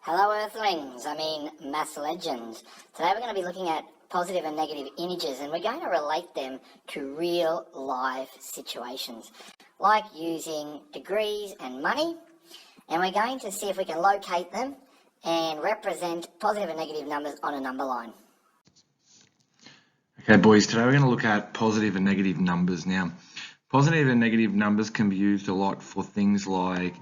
Hello Earthlings, maths legends. Today we're going to be looking at positive and negative integers, and we're going to relate them to real life situations, like using degrees and money, and we're going to see if we can locate them and represent positive and negative numbers on a number line. Okay boys, today we're going to look at positive and negative numbers. Now, positive and negative numbers can be used a lot for things like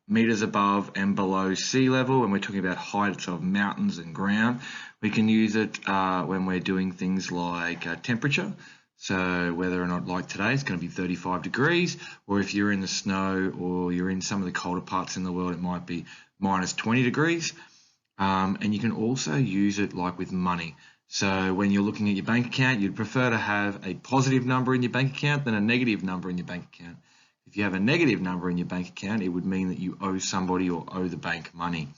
meters above and below sea level, when we're talking about heights of mountains and ground. We can use it when we're doing things like temperature. So whether or not, like today, it's going to be 35 degrees, or if you're in the snow or you're in some of the colder parts in the world, it might be minus 20 degrees. And you can also use it like with money. So when you're looking at your bank account, you'd prefer to have a positive number in your bank account than a negative number in your bank account. If you have a negative number in your bank account, it would mean that you owe somebody or owe the bank money.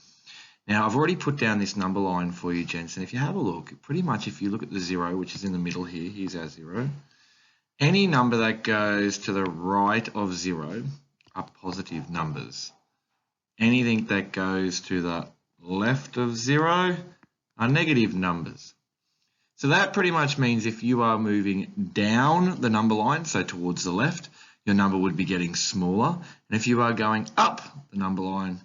Now, I've already put down this number line for you, gents, and if you have a look, pretty much if you look at the zero, which is in the middle here, here's our zero, any number that goes to the right of zero are positive numbers. Anything that goes to the left of zero are negative numbers. So that pretty much means if you are moving down the number line, so towards the left, your number would be getting smaller. And if you are going up the number line,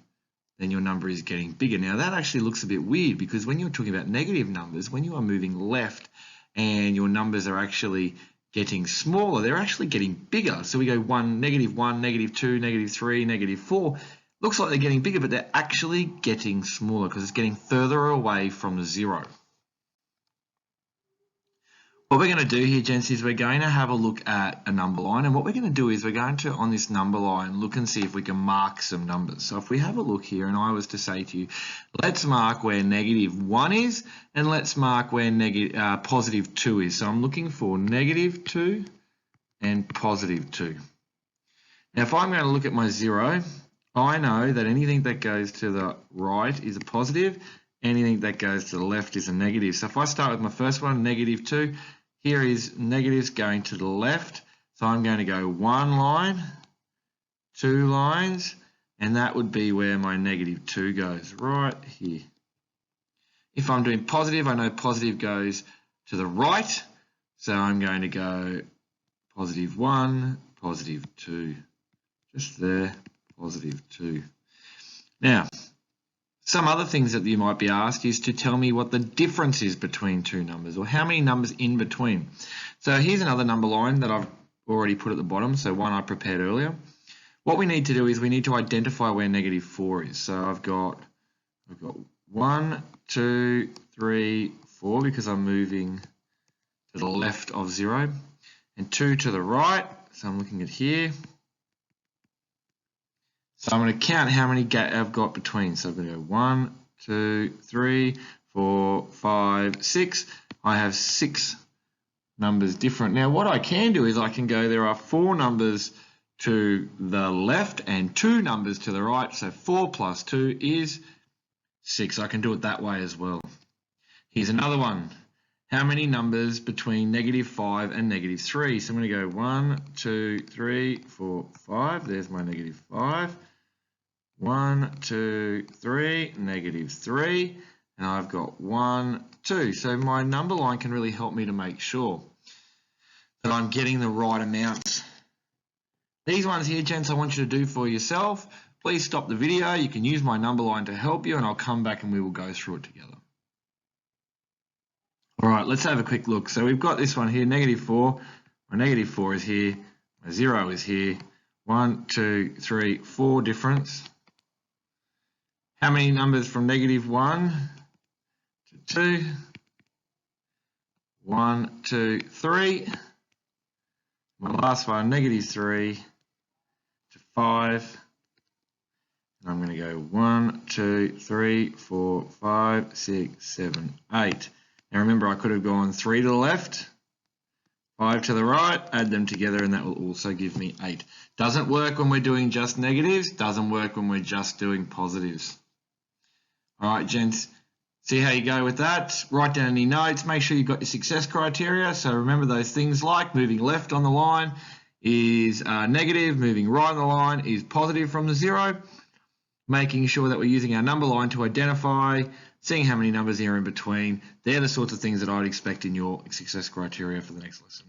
then your number is getting bigger. Now that actually looks a bit weird, because when you're talking about negative numbers, when you are moving left and your numbers are actually getting smaller, they're actually getting bigger. So we go 1, -1, -2, -3, -4. Looks like they're getting bigger, but they're actually getting smaller because it's getting further away from the zero. What we're going to do here, gents, is we're going to have a look at a number line, and what we're going to do is we're going to, on this number line, look and see if we can mark some numbers. So if we have a look here, and I was to say to you, let's mark where -1 is, and let's mark where positive 2 is. So I'm looking for -2 and positive 2. Now if I'm going to look at my zero, I know that anything that goes to the right is a positive, anything that goes to the left is a negative. So if I start with my first one, -2, here is negatives going to the left, so I'm going to go 1 line, 2 lines, and that would be where my -2 goes, right here. If I'm doing positive, I know positive goes to the right, so I'm going to go +1, +2, just there, +2. Now, some other things that you might be asked is to tell me what the difference is between two numbers, or how many numbers in between. So here's another number line that I've already put at the bottom, so one I prepared earlier. What we need to do is we need to identify where -4 is. So I've got 1, 2, 3, 4, because I'm moving to the left of 0, and 2 to the right, so I'm looking at here. So I'm going to count how many I've got between. So I'm going to go 1, 2, 3, 4, 5, 6. I have 6 numbers different. Now what I can do is I can go, there are 4 numbers to the left and 2 numbers to the right. So 4 plus 2 is 6. I can do it that way as well. Here's another one. How many numbers between -5 and -3? So I'm going to go 1, 2, 3, 4, 5. There's my -5. 1, 2, 3, -3, and I've got 1, 2. So my number line can really help me to make sure that I'm getting the right amounts. These ones here, gents, I want you to do for yourself. Please stop the video. You can use my number line to help you, and I'll come back and we will go through it together. All right, let's have a quick look. So we've got this one here, -4. My -4 is here. My 0 is here. 1, 2, 3, 4 difference. How many numbers from -1 to 2? 1, 2, 3. My last one, -3 to 5. And I'm going to go 1, 2, 3, 4, 5, 6, 7, 8. Now remember, I could have gone 3 to the left, 5 to the right, add them together, and that will also give me 8. Doesn't work when we're doing just negatives, doesn't work when we're just doing positives. All right, gents, see how you go with that. Write down any notes. Make sure you've got your success criteria. So remember those things like moving left on the line is negative, moving right on the line is positive from the 0. making sure that we're using our number line to identify, seeing how many numbers are in between. They're the sorts of things that I'd expect in your success criteria for the next lesson.